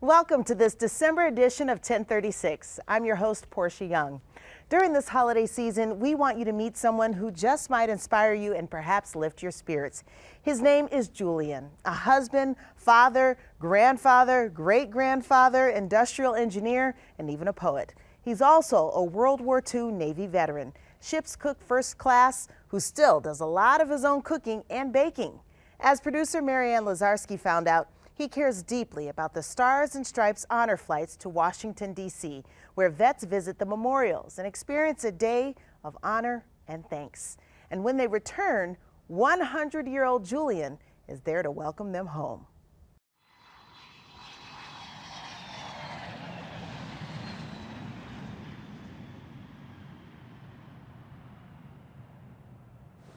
Welcome to this December edition of 1036. I'm your host, Portia Young. During this holiday season, we want you to meet someone who just might inspire you and perhaps lift your spirits. His name is Julian, a husband, father, grandfather, great-grandfather, industrial engineer, and even a poet. He's also a World War II Navy veteran, ship's cook first class, who still does a lot of his own cooking and baking. As producer Marianne Lazarski found out, he cares deeply about the Stars and Stripes honor flights to Washington, D.C., where vets visit the memorials and experience a day of honor and thanks. And when they return, 100-year-old Julian is there to welcome them home.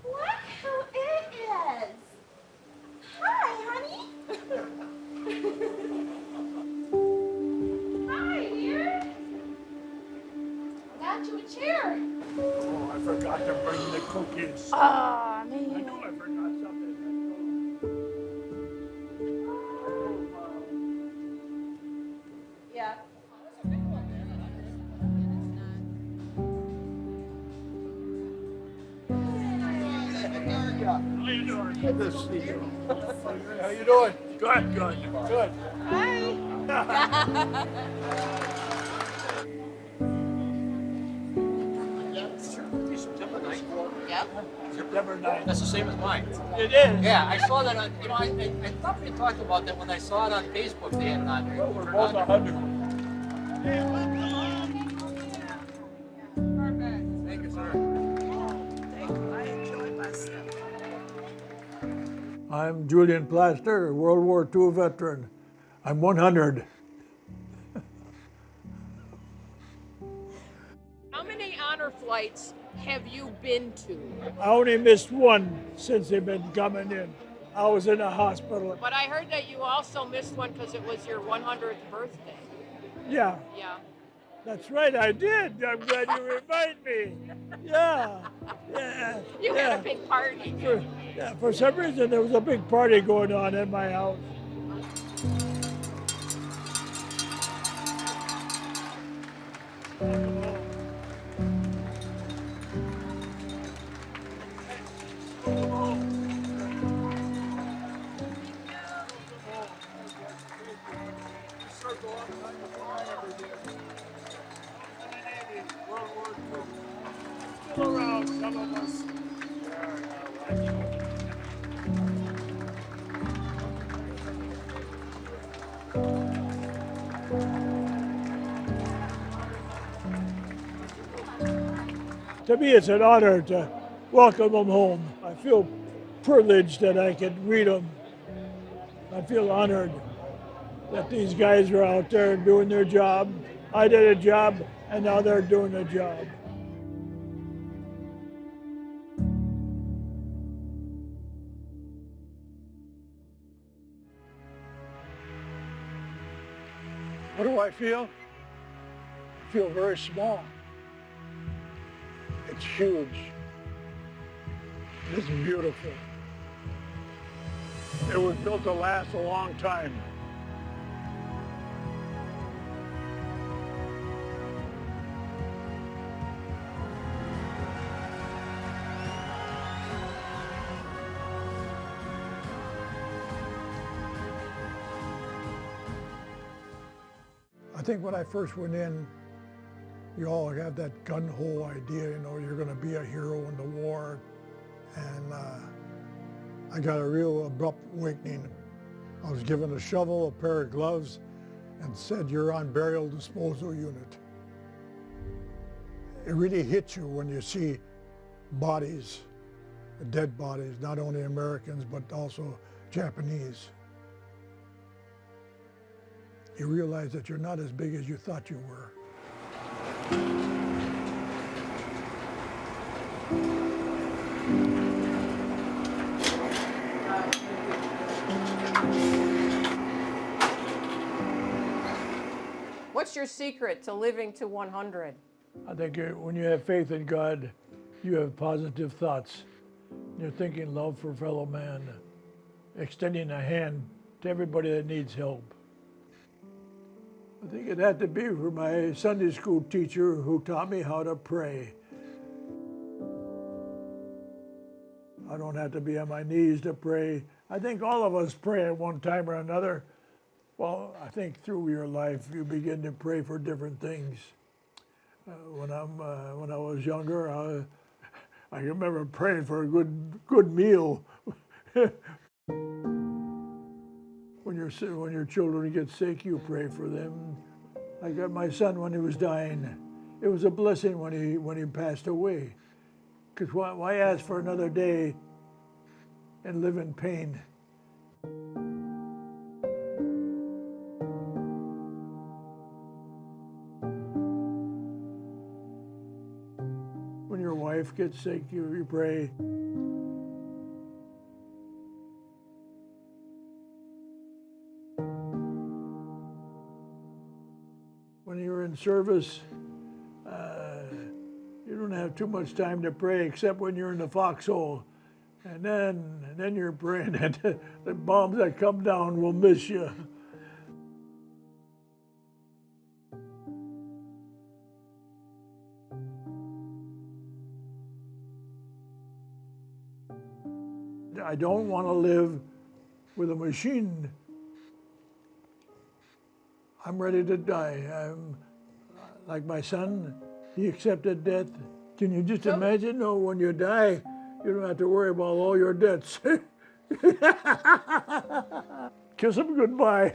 Look who it is! Hi, honey! Hi, dear! I got you a chair. Oh, I forgot to bring the cookies. Aw, I man. knew I forgot something. Yeah. How you doing? Good to see you. How you doing? Good, good, good. Hi. September 9th. Yep. September 9th. That's the same as mine. It is. Yeah, I saw that on, I thought we talked about that when I saw it on Facebook. They had it on there. We're both 100. Thank you, sir. I'm Julian Plaster, World War II veteran. I'm 100. How many honor flights have you been to? I only missed one since they've been coming in. I was in a hospital. But I heard that you also missed one because it was your 100th birthday. Yeah, Yeah. that's right, I did. I'm glad you remind me. Yeah, yeah. You yeah. had a big party. For some reason, there was a big party going on in my house. Still around, some of us. To me, it's an honor to welcome them home. I feel privileged that I can read them. I feel honored that these guys are out there doing their job. I did a job, and now they're doing a job. What do I feel? I feel very small. It's huge. It's beautiful. It was built to last a long time. I think when I first went in, you all have that gun-ho idea, you know, you're going to be a hero in the war. And I got a real abrupt awakening. I was given a shovel, a pair of gloves, and said, you're on burial disposal unit. It really hits you when you see bodies, dead bodies, not only Americans, but also Japanese. You realize that you're not as big as you thought you were. What's your secret to living to 100? I think when you have faith in God, you have positive thoughts. You're thinking love for fellow man, extending a hand to everybody that needs help. I think it had to be for my Sunday school teacher who taught me how to pray. I don't have to be on my knees to pray. I think all of us pray at one time or another. Well, I think through your life you begin to pray for different things. When I was younger, I remember praying for a good meal. When your children get sick, you pray for them. I got my son when he was dying. It was a blessing when he passed away. Because why ask for another day and live in pain? When your wife gets sick, you pray. When you're in service, you don't have too much time to pray except when you're in the foxhole. And then you're praying that the bombs that come down will miss you. I don't want to live with a machine. I'm ready to die. I'm like my son, he accepted death. Can you just imagine? No, when you die, you don't have to worry about all your debts. Kiss him goodbye.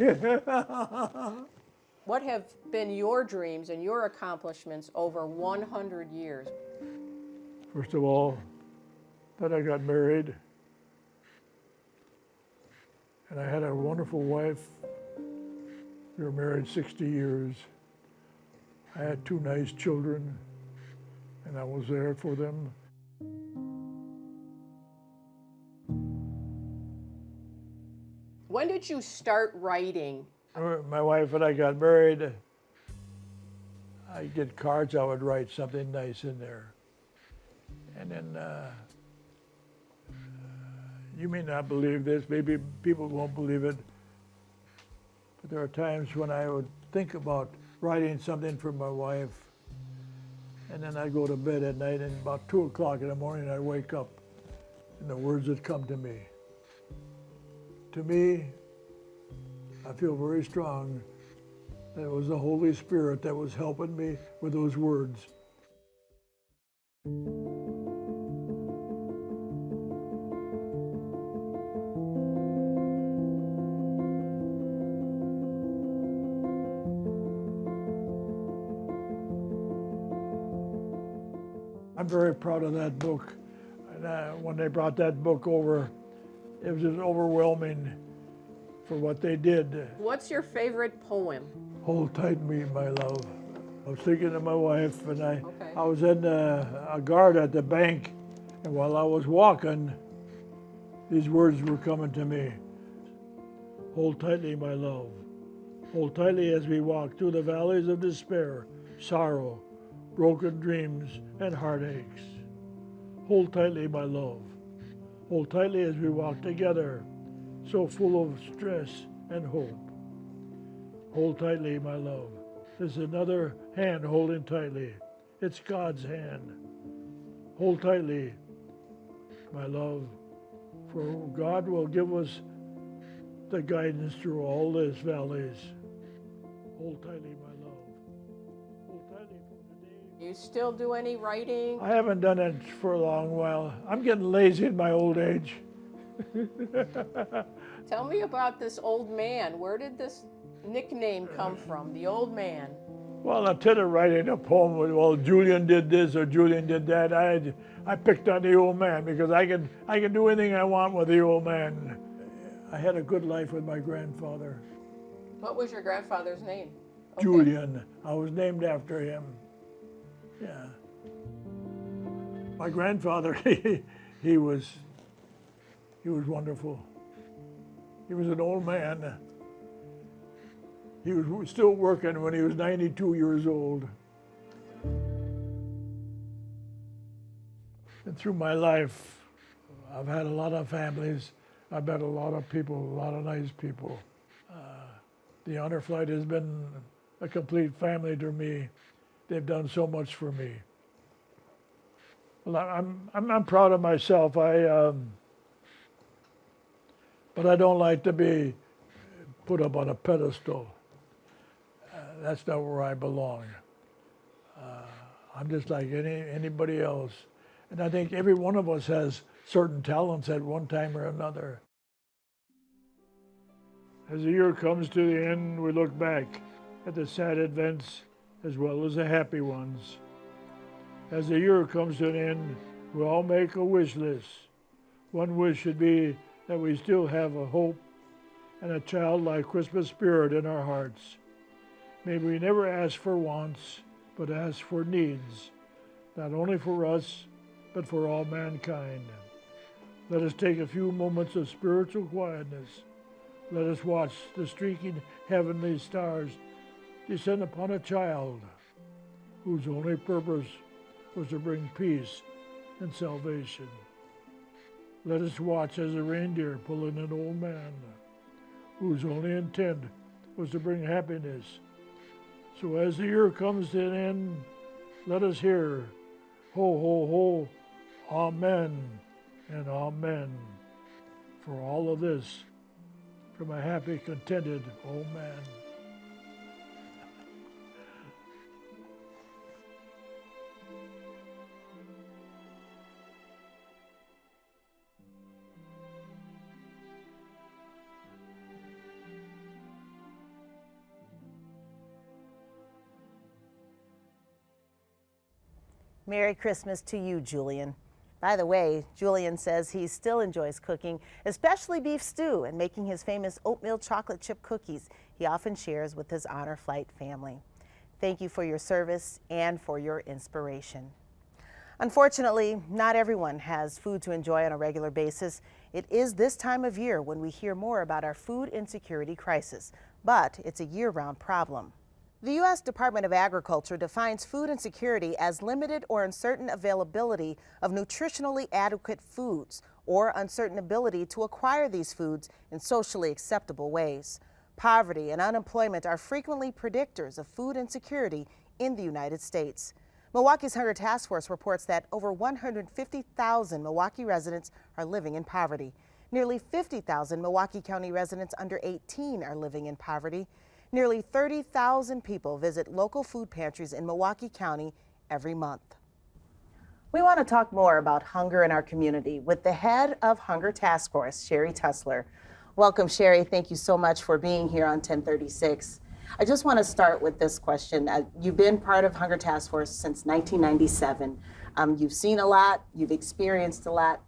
What have been your dreams and your accomplishments over 100 years? First of all, that I got married. And I had a wonderful wife. We were married 60 years. I had 2 nice children, and I was there for them. When did you start writing? My wife and I got married. I'd get cards, I would write something nice in there. And then, you may not believe this, maybe people won't believe it, but there are times when I would think about writing something for my wife, and then I'd go to bed at night, and about 2 o'clock in the morning I'd wake up, and the words would come to me. To me, I feel very strong that it was the Holy Spirit that was helping me with those words. I'm very proud of that book. And when they brought that book over, it was just overwhelming for what they did. What's your favorite poem? Hold tight me, my love. I was thinking of my wife, and I was in a guard at the bank, and while I was walking, these words were coming to me. Hold tightly, my love. Hold tightly as we walk through the valleys of despair, sorrow, broken dreams, and heartaches. Hold tightly, my love. Hold tightly as we walk together, so full of stress and hope. Hold tightly, my love. There's another hand holding tightly. It's God's hand. Hold tightly, my love, for God will give us the guidance through all these valleys. Hold tightly, my love. Hold tightly for today. You still do any writing? I haven't done it for a long while. I'm getting lazy in my old age. Tell me about this old man. Where did this nickname come from, the old man? Well, instead of writing a poem with, well, Julian did this or Julian did that, I picked on the old man because I can do anything I want with the old man. I had a good life with my grandfather. What was your grandfather's name? Okay. Julian. I was named after him. Yeah. My grandfather, he was wonderful. He was an old man. He was still working when he was 92 years old. And through my life, I've had a lot of families. I've met a lot of people, a lot of nice people. The honor flight has been a complete family to me. They've done so much for me. Well, I'm proud of myself. But I don't like to be put up on a pedestal. That's not where I belong. I'm just like anybody else. And I think every one of us has certain talents at one time or another. As the year comes to the end, we look back at the sad events as well as the happy ones. As the year comes to an end, we all make a wish list. One wish should be that we still have a hope and a childlike Christmas spirit in our hearts. May we never ask for wants, but ask for needs, not only for us, but for all mankind. Let us take a few moments of spiritual quietness. Let us watch the streaking heavenly stars descend upon a child whose only purpose was to bring peace and salvation. Let us watch as a reindeer pulling an old man whose only intent was to bring happiness. So as the year comes to an end, let us hear, ho, ho, ho, amen and amen. For all of this, from a happy, contented old man. Merry Christmas to you, Julian. By the way, Julian says he still enjoys cooking, especially beef stew and making his famous oatmeal chocolate chip cookies he often shares with his honor flight family. Thank you for your service and for your inspiration. Unfortunately, not everyone has food to enjoy on a regular basis. It is this time of year when we hear more about our food insecurity crisis, but it's a year-round problem. The U.S. Department of Agriculture defines food insecurity as limited or uncertain availability of nutritionally adequate foods or uncertain ability to acquire these foods in socially acceptable ways. Poverty and unemployment are frequently predictors of food insecurity in the United States. Milwaukee's Hunger Task Force reports that over 150,000 Milwaukee residents are living in poverty. Nearly 50,000 Milwaukee County residents under 18 are living in poverty. Nearly 30,000 people visit local food pantries in Milwaukee County every month. We want to talk more about hunger in our community with the head of Hunger Task Force, Sherry Tussler. Welcome, Sherry. Thank you so much for being here on 1036. I just want to start with this question. You've been part of Hunger Task Force since 1997. You've seen a lot, you've experienced a lot.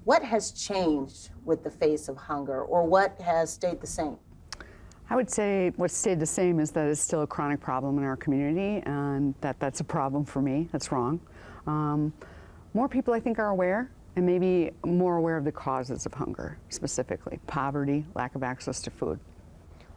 What has changed with the face of hunger, or what has stayed the same? I would say what stayed the same is that it's still a chronic problem in our community, and that's a problem for me. That's wrong. More people, I think, are aware, and maybe more aware of the causes of hunger, specifically poverty, lack of access to food.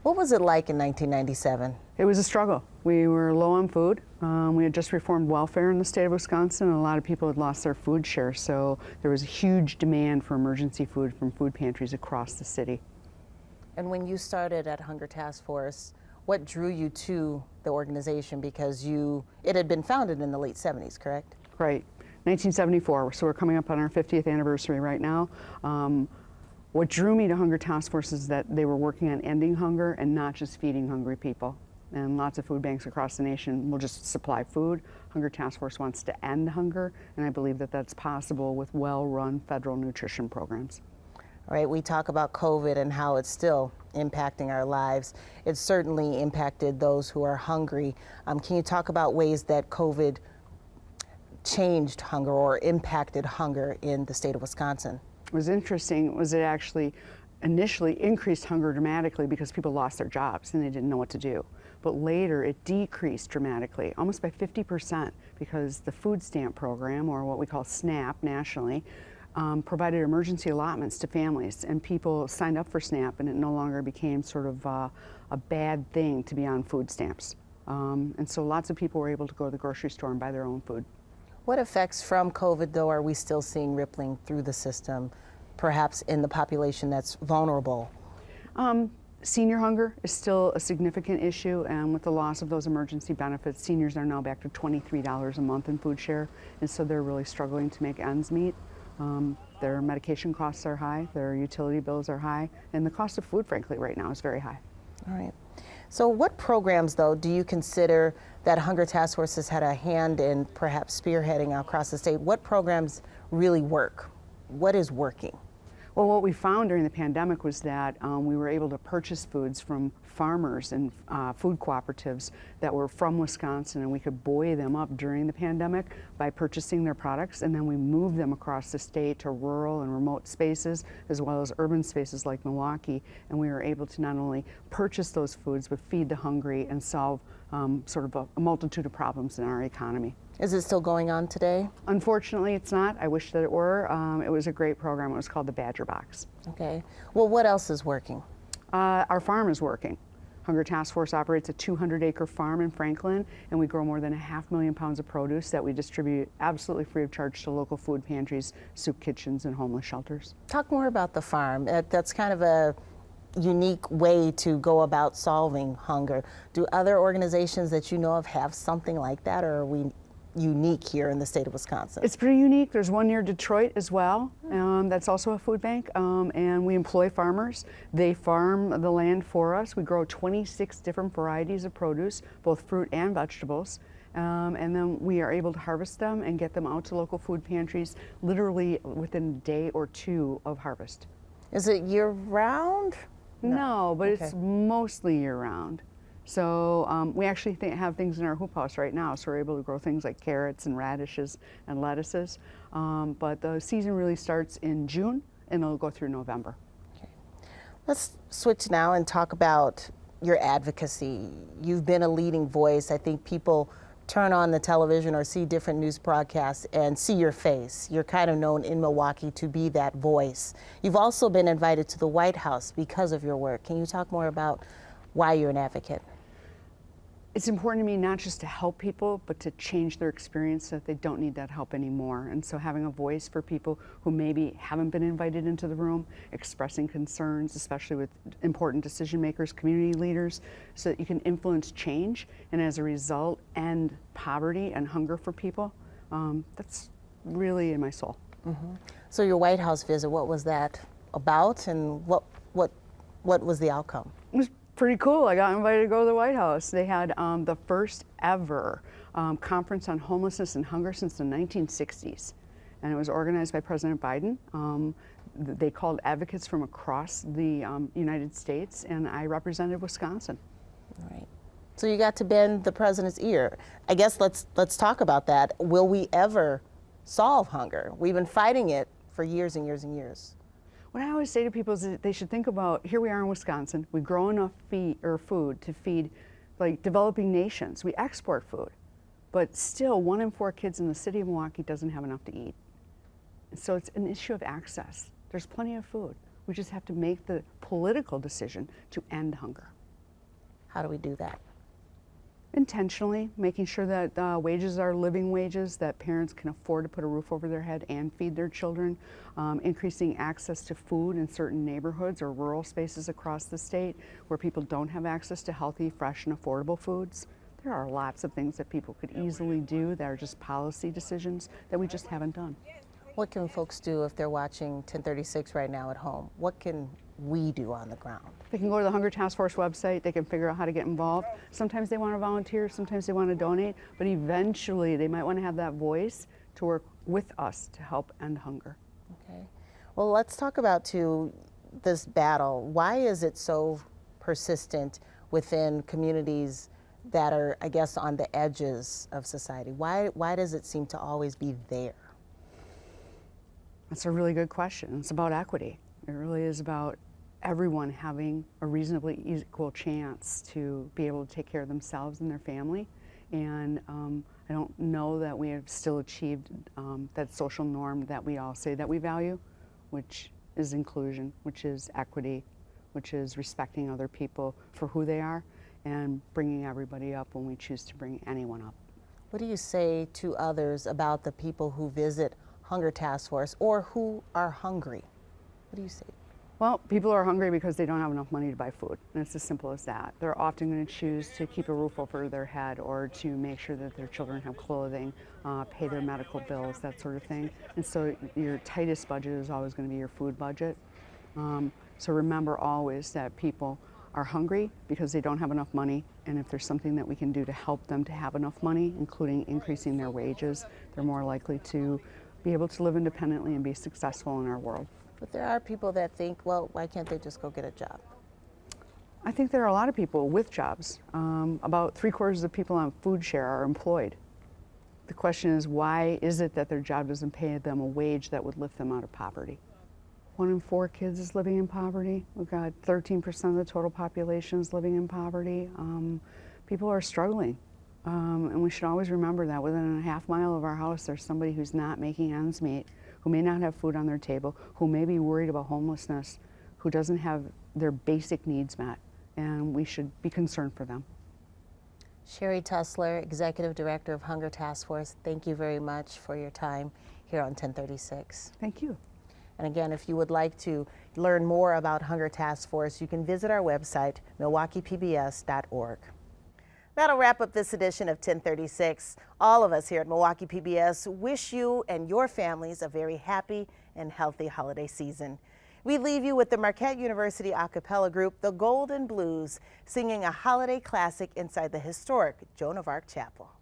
What was it like in 1997? It was a struggle. We were low on food. We had just reformed welfare in the state of Wisconsin, and a lot of people had lost their food share, so there was a huge demand for emergency food from food pantries across the city. And when you started at Hunger Task Force, what drew you to the organization? Because it had been founded in the late 70s, correct? Right, 1974, so we're coming up on our 50th anniversary right now. What drew me to Hunger Task Force is that they were working on ending hunger and not just feeding hungry people. And lots of food banks across the nation will just supply food. Hunger Task Force wants to end hunger, and I believe that that's possible with well-run federal nutrition programs. All right, we talk about COVID and how it's still impacting our lives. It's certainly impacted those who are hungry. Can you talk about ways that COVID changed hunger or impacted hunger in the state of Wisconsin? What was interesting was it actually initially increased hunger dramatically because people lost their jobs and they didn't know what to do. But later it decreased dramatically, almost by 50%, because the food stamp program, or what we call SNAP nationally, provided emergency allotments to families, and people signed up for SNAP, and it no longer became sort of a bad thing to be on food stamps. And so lots of people were able to go to the grocery store and buy their own food. What effects from COVID, though, are we still seeing rippling through the system, perhaps in the population that's vulnerable? Senior hunger is still a significant issue, and with the loss of those emergency benefits, seniors are now back to $23 a month in food share, and so they're really struggling to make ends meet. Their medication costs are high, their utility bills are high, and the cost of food, frankly, right now is very high. All right. So what programs, though, do you consider that Hunger Task Force has had a hand in perhaps spearheading across the state? What programs really work? What is working? Well, what we found during the pandemic was that we were able to purchase foods from farmers and food cooperatives that were from Wisconsin, and we could buoy them up during the pandemic by purchasing their products, and then we moved them across the state to rural and remote spaces as well as urban spaces like Milwaukee, and we were able to not only purchase those foods but feed the hungry and solve sort of a multitude of problems in our economy. Is it still going on today? Unfortunately, it's not. I wish that it were. It was a great program. It was called the Badger Box. Okay. Well, what else is working? Our farm is working. Hunger Task Force operates a 200-acre farm in Franklin, and we grow more than 500,000 pounds of produce that we distribute absolutely free of charge to local food pantries, soup kitchens, and homeless shelters. Talk more about the farm. That's kind of a unique way to go about solving hunger. Do other organizations that you know of have something like that, or are we unique here in the state of Wisconsin? It's pretty unique. There's one near Detroit as well. That's also a food bank, and we employ farmers. They farm the land for us. We grow 26 different varieties of produce, both fruit and vegetables, and then we are able to harvest them and get them out to local food pantries literally within a day or two of harvest. Is it year-round? No, but Okay. it's mostly year-round. So we actually have things in our hoop house right now, so we're able to grow things like carrots and radishes and lettuces. But the season really starts in June and it'll go through November. Okay. Let's switch now and talk about your advocacy. You've been a leading voice. I think people turn on the television or see different news broadcasts and see your face. You're kind of known in Milwaukee to be that voice. You've also been invited to the White House because of your work. Can you talk more about why you're an advocate? It's important to me not just to help people, but to change their experience so that they don't need that help anymore. And so having a voice for people who maybe haven't been invited into the room, expressing concerns, especially with important decision makers, community leaders, so that you can influence change and as a result end poverty and hunger for people, that's really in my soul. Mm-hmm. So your White House visit, what was that about, and what was the outcome? It was pretty cool. I got invited to go to the White House. They had the first ever conference on homelessness and hunger since the 1960s. And it was organized by President Biden. They called advocates from across the United States, and I represented Wisconsin. All right. So you got to bend the president's ear. I guess let's talk about that. Will we ever solve hunger? We've been fighting it for years and years and years. What I always say to people is that they should think about, here we are in Wisconsin, we grow enough food to feed like developing nations. We export food, but still 1 in 4 kids in the city of Milwaukee doesn't have enough to eat. And so it's an issue of access. There's plenty of food. We just have to make the political decision to end hunger. How do we do that? Intentionally, making sure that wages are living wages, that parents can afford to put a roof over their head and feed their children, increasing access to food in certain neighborhoods or rural spaces across the state where people don't have access to healthy, fresh, and affordable foods. There are lots of things that people could easily do that are just policy decisions that we just haven't done. What can folks do if they're watching 1036 right now at home? What can we do on the ground? They can go to the Hunger Task Force website. They can figure out how to get involved. Sometimes they want to volunteer, sometimes they want to donate, but eventually they might want to have that voice to work with us to help end hunger. Okay. Well, let's talk about too this battle. Why is it so persistent within communities that are, I guess, on the edges of society? Why does it seem to always be there? That's a really good question. It's about equity. It really is about everyone having a reasonably equal chance to be able to take care of themselves and their family. And I don't know that we have still achieved that social norm that we all say that we value, which is inclusion, which is equity, which is respecting other people for who they are and bringing everybody up when we choose to bring anyone up. What do you say to others about the people who visit Hunger Task Force or who are hungry? What do you say? Well, people are hungry because they don't have enough money to buy food, and it's as simple as that. They're often going to choose to keep a roof over their head or to make sure that their children have clothing, pay their medical bills, that sort of thing. And so your tightest budget is always going to be your food budget. So remember always that people are hungry because they don't have enough money, and if there's something that we can do to help them to have enough money, including increasing their wages, they're more likely to be able to live independently and be successful in our world. But there are people that think, well, why can't they just go get a job? I think there are a lot of people with jobs. About 3/4 of the people on food share are employed. The question is, why is it that their job doesn't pay them a wage that would lift them out of poverty? 1 in 4 kids is living in poverty. We've got 13% of the total population is living in poverty. People are struggling. And we should always remember that within a half mile of our house, there's somebody who's not making ends meet, who may not have food on their table, who may be worried about homelessness, who doesn't have their basic needs met, and we should be concerned for them. Sherry Tussler, Executive Director of Hunger Task Force, thank you very much for your time here on 1036. Thank you. And again, if you would like to learn more about Hunger Task Force, you can visit our website, milwaukeepbs.org. That'll wrap up this edition of 1036. All of us here at Milwaukee PBS wish you and your families a very happy and healthy holiday season. We leave you with the Marquette University acapella group, the Golden Blues, singing a holiday classic inside the historic Joan of Arc Chapel.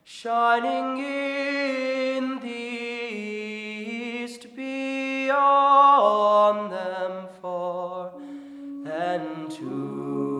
Shining in the east beyond them far, and to